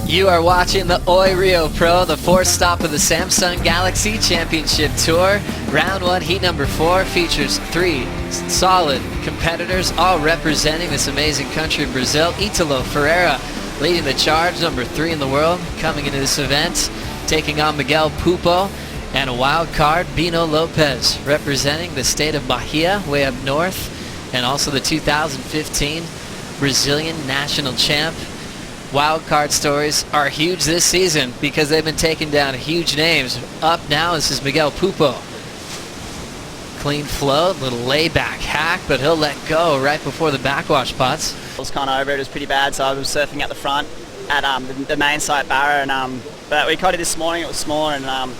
You are watching the Rio Pro, the fourth stop of the Samsung Galaxy Championship Tour. Round 1, heat number 4 features 3 solid competitors, all representing this amazing country of Brazil. Italo, Ferreira leading the charge, number 3 in the world, coming into this event, taking on Miguel, Pupo, and a wild card, Bino, Lopes, representing the state of Bahia, way up north, and also the 2015 Brazilian national champ. Wild card stories are huge this season because they've been taking down huge names. Up now, this is Miguel Pupo. Clean float, little layback hack, but he'll let go right before the backwash pots. I was kind of over it. It was pretty bad, so I was surfing at the front at the main site barra, and but we caught it this morning. It was smaller and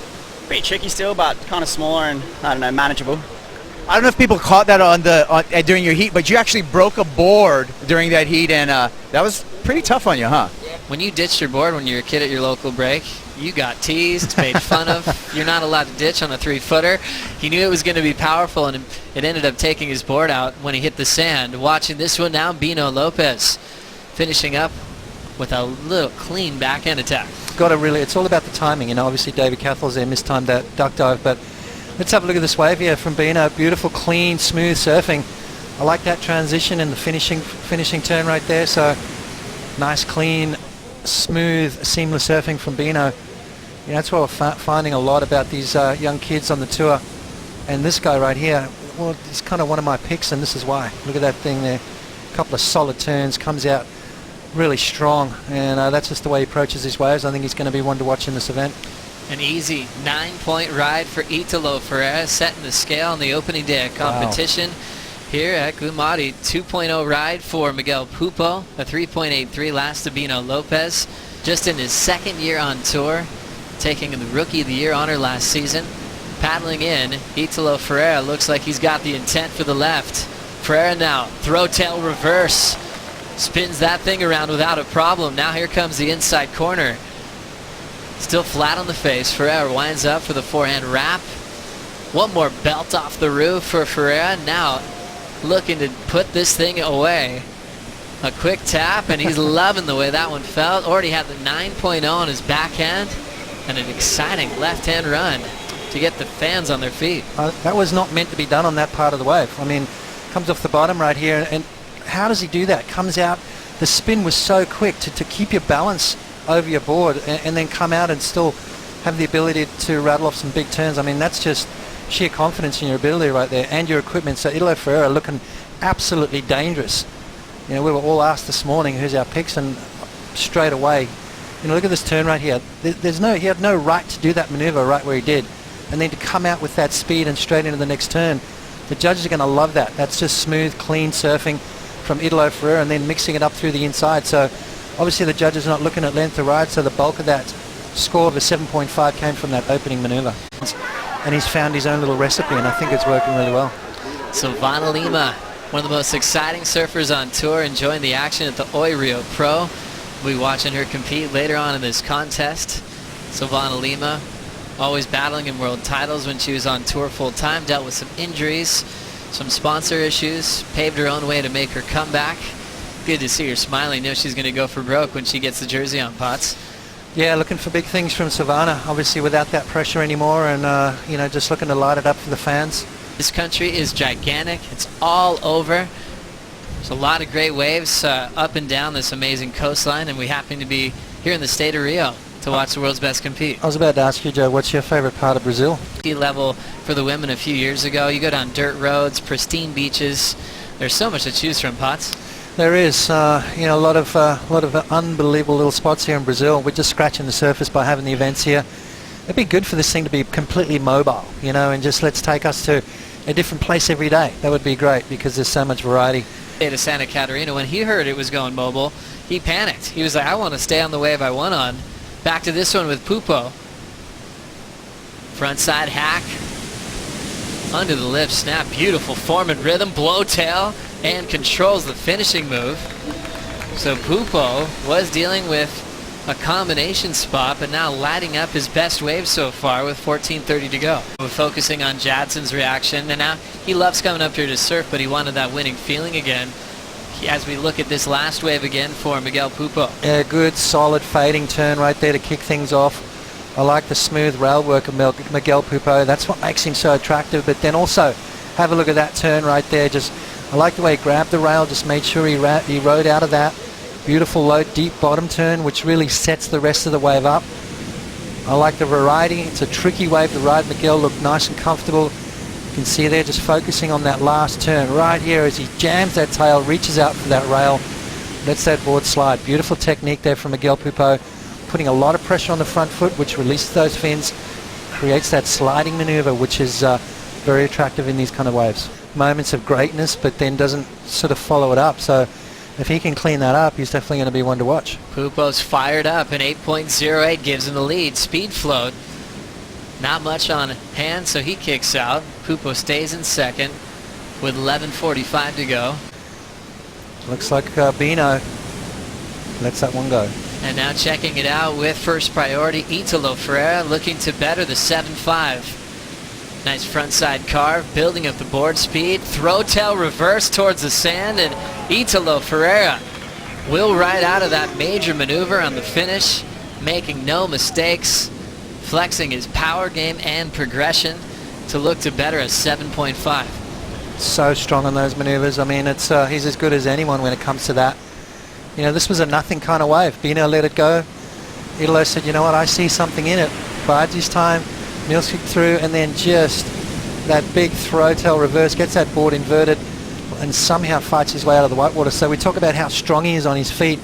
pretty tricky still, but kind of smaller and I don't know, manageable. I don't know if people caught that during your heat, but you actually broke a board during that heat, and that was pretty tough on you, huh? When you ditched your board when you were a kid at your local break, you got teased, made fun of. You're not allowed to ditch on a 3-footer. He knew it was going to be powerful, and it ended up taking his board out when he hit the sand. Watching this one now, Bino, Lopes finishing up with a little clean backhand attack. It's all about the timing. You know, obviously David Cathal's there mistimed that duck dive, but let's have a look at this wave here from Bino. Beautiful, clean, smooth surfing. I like that transition and the finishing turn right there. So nice, clean, smooth, seamless surfing from Bino. You know, that's what we're finding a lot about these young kids on the tour. And this guy right here, well, he's kind of one of my picks, and this is why. Look at that thing there. A couple of solid turns, comes out really strong, and that's just the way he approaches these waves. I think he's going to be one to watch in this event. An easy 9-point ride for Italo Ferreira, setting the scale on the opening day of competition. Wow. Here at Grumari, 2.0 ride for Miguel Pupo, a 3.83 last to Bino Lopes, just in his second year on tour, taking the Rookie of the Year honor last season. Paddling in, Italo Ferreira looks like he's got the intent for the left. Ferreira now, throw tail reverse, spins that thing around without a problem. Now here comes the inside corner. Still flat on the face. Ferreira winds up for the forehand wrap. One more belt off the roof for Ferreira. Now looking to put this thing away. A quick tap, and he's loving the way that one felt. Already had the 9.0 on his backhand, and an exciting left-hand run to get the fans on their feet. That was not meant to be done on that part of the wave. I mean, comes off the bottom right here, and how does he do that? Comes out, the spin was so quick to keep your balance over your board and then come out and still have the ability to rattle off some big turns. I mean, that's just sheer confidence in your ability right there and your equipment. So Italo Ferreira looking absolutely dangerous. You know, we were all asked this morning who's our picks, and straight away, you know, look at this turn right here. He had no right to do that maneuver right where he did, and then to come out with that speed and straight into the next turn. The judges are going to love that. That's just smooth, clean surfing from Italo Ferreira, and then mixing it up through the inside. So obviously the judges are not looking at length of ride, so the bulk of that score of a 7.5 came from that opening maneuver. And he's found his own little recipe, and I think it's working really well. Silvana Lima, one of the most exciting surfers on tour, enjoying the action at the Rio Pro. We'll be watching her compete later on in this contest. Silvana Lima, always battling in world titles when she was on tour full-time, dealt with some injuries, some sponsor issues, paved her own way to make her comeback. Good to see her smiling. Know she's going to go for broke when she gets the jersey on, Potts. Yeah, looking for big things from Silvana, obviously without that pressure anymore, and you know, just looking to light it up for the fans. This country is gigantic. It's all over. There's a lot of great waves up and down this amazing coastline, and we happen to be here in the state of Rio to watch the world's best compete. I was about to ask you, Joe, what's your favorite part of Brazil? Sea level for the women a few years ago. You go down dirt roads, pristine beaches. There's so much to choose from, Potts. There is, you know, a lot of unbelievable little spots here in Brazil. We're just scratching the surface by having the events here. It'd be good for this thing to be completely mobile, you know, and just let's take us to a different place every day. That would be great because there's so much variety. To Santa Catarina, when he heard it was going mobile, he panicked. He was like, I want to stay on the wave I won on. Back to this one with Pupo. Frontside hack. Under the lip snap. Beautiful form and rhythm. Blow tail. And controls the finishing move. So Pupo was dealing with a combination spot, but now lighting up his best wave so far with 14:30 to go. We're focusing on Jadson's reaction, and now he loves coming up here to surf, but he wanted that winning feeling again. as we look at this last wave again for Miguel Pupo. Yeah, good, solid fading turn right there to kick things off. I like the smooth rail work of Miguel Pupo. That's what makes him so attractive. But then also, have a look at that turn right there. Just, I like the way he grabbed the rail, just made sure he rode out of that. Beautiful low, deep bottom turn, which really sets the rest of the wave up. I like the variety. It's a tricky wave to ride. Miguel looked nice and comfortable. You can see there just focusing on that last turn right here as he jams that tail, reaches out for that rail, lets that board slide. Beautiful technique there from Miguel Pupo, putting a lot of pressure on the front foot, which releases those fins, creates that sliding maneuver, which is very attractive in these kind of waves. Moments of greatness, but then doesn't sort of follow it up. So if he can clean that up, he's definitely going to be one to watch. Pupo's fired up, and 8.08 gives him the lead. Speed float, not much on hand, so he kicks out. Pupo stays in second with 11:45 to go. Looks like Bino lets that one go. And now checking it out with first priority, Italo Ferreira looking to better the 7.5. Nice front side carve, building up the board speed. Throw tail reverse towards the sand, and Italo Ferreira will ride out of that major maneuver on the finish, making no mistakes, flexing his power game and progression to look to better a 7.5. So strong on those maneuvers. I mean, it's he's as good as anyone when it comes to that. You know, this was a nothing kind of wave. Bino let it go. Italo said, you know what, I see something in it. Bides his time, milks it through, and then just that big throw tail reverse, gets that board inverted, and somehow fights his way out of the whitewater. So we talk about how strong he is on his feet.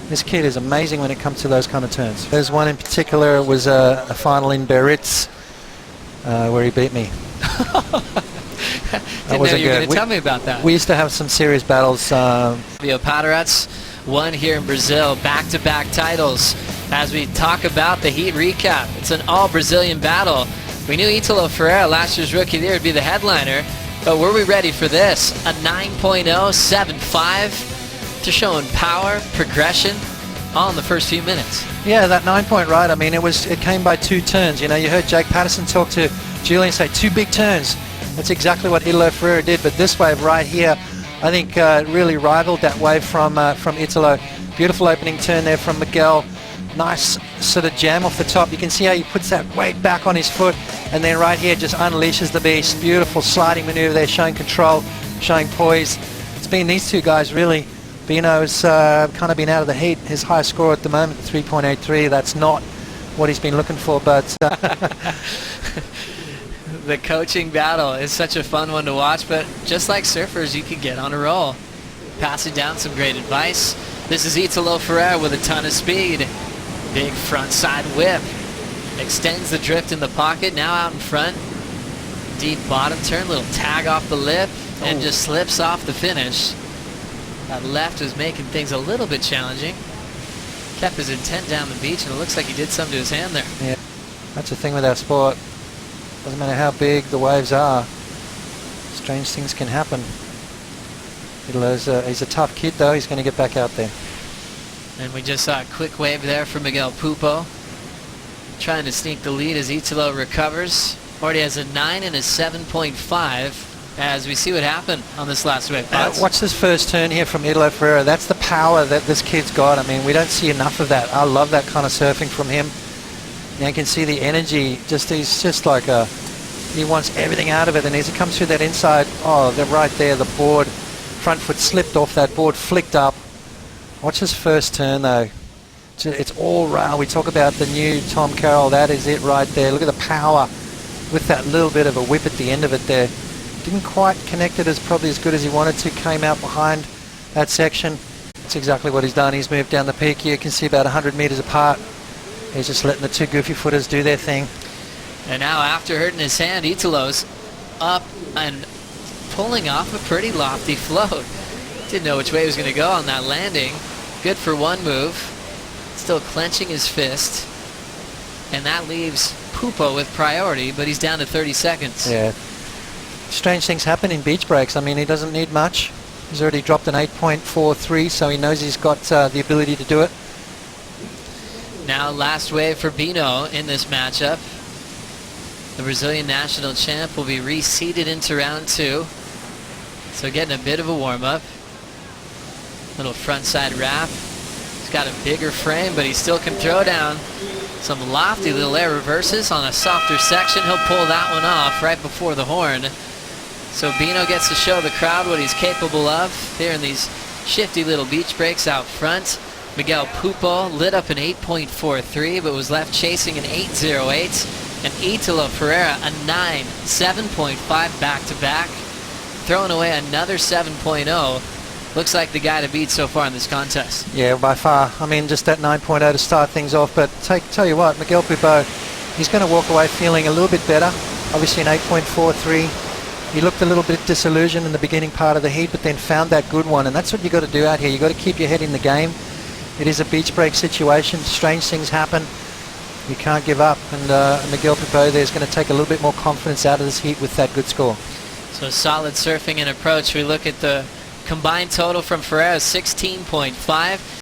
This kid is amazing when it comes to those kind of turns. There's one in particular, it was a final in Biarritz where he beat me. Didn't know you were going to tell me about that. We used to have some serious battles. Rio Padarats won here in Brazil, back-to-back titles. As we talk about the heat recap, it's an all-Brazilian battle. We knew Italo Ferreira, last year's Rookie of the Year, would be the headliner, but were we ready for this? A 9.0, 7.5 to showing power, progression, all in the first few minutes. Yeah, that 9-point ride, I mean, it came by 2 turns. You know, you heard Jake Patterson talk to Julian say 2 big turns. That's exactly what Italo Ferreira did, but this wave right here, I think really rivaled that wave from Italo. Beautiful opening turn there from Miguel. Nice sort of jam off the top. You can see how he puts that weight back on his foot, and then right here just unleashes the beast. Beautiful sliding maneuver there, showing control, showing poise. It's been these two guys really. Bino's kind of been out of the heat. His highest score at the moment, 3.83. That's not what he's been looking for, but the coaching battle is such a fun one to watch, but just like surfers, you can get on a roll. Passing down some great advice. This is Italo Ferreira with a ton of speed. Big front side whip. Extends the drift in the pocket, now out in front. Deep bottom turn, little tag off the lip, and just slips off the finish. That left was making things a little bit challenging. Kept his intent down the beach, and it looks like he did something to his hand there. Yeah, that's the thing with our sport. Doesn't matter how big the waves are, strange things can happen. He's a tough kid though, he's going to get back out there. And we just saw a quick wave there from Miguel Pupo, trying to sneak the lead as Italo recovers. Already has a 9 and a 7.5 as we see what happened on this last wave. Watch this first turn here from Italo Ferreira. That's the power that this kid's got. I mean, we don't see enough of that. I love that kind of surfing from him. Now you can see the energy, he's just like he wants everything out of it, and as he comes through that inside, they're right there, the board, front foot slipped off that board, flicked up. Watch his first turn though. It's all rail. We talk about the new Tom Carroll, that is it right there. Look at the power with that little bit of a whip at the end of it there. Didn't quite connect it probably as good as he wanted to, came out behind that section. That's exactly what he's done. He's moved down the peak here, you can see about 100 meters apart. He's just letting the 2 goofy footers do their thing. And now after hurting his hand, Italo's up and pulling off a pretty lofty float. Didn't know which way he was going to go on that landing. Good for one move. Still clenching his fist. And that leaves Pupo with priority, but he's down to 30 seconds. Yeah. Strange things happen in beach breaks. I mean, he doesn't need much. He's already dropped an 8.43, so he knows he's got the ability to do it. Now last wave for Bino in this matchup. The Brazilian national champ will be reseeded into round 2. So getting a bit of a warm-up. Little front side wrap. He's got a bigger frame, but he still can throw down some lofty little air reverses on a softer section. He'll pull that one off right before the horn. So Bino gets to show the crowd what he's capable of here in these shifty little beach breaks out front. Miguel Pupo lit up an 8.43, but was left chasing an 8.08. And Italo Ferreira a 9.7.5 back-to-back. Throwing away another 7.0. Looks like the guy to beat so far in this contest. Yeah, by far. I mean, just that 9.0 to start things off. But tell you what, Miguel Pupo, he's going to walk away feeling a little bit better. Obviously an 8.43. He looked a little bit disillusioned in the beginning part of the heat, but then found that good one. And that's what you got to do out here. You got to keep your head in the game. It is a beach break situation. Strange things happen. You can't give up. And Miguel Pupo there is going to take a little bit more confidence out of this heat with that good score. So solid surfing and approach. We look at the combined total from Ferreira, 16.5.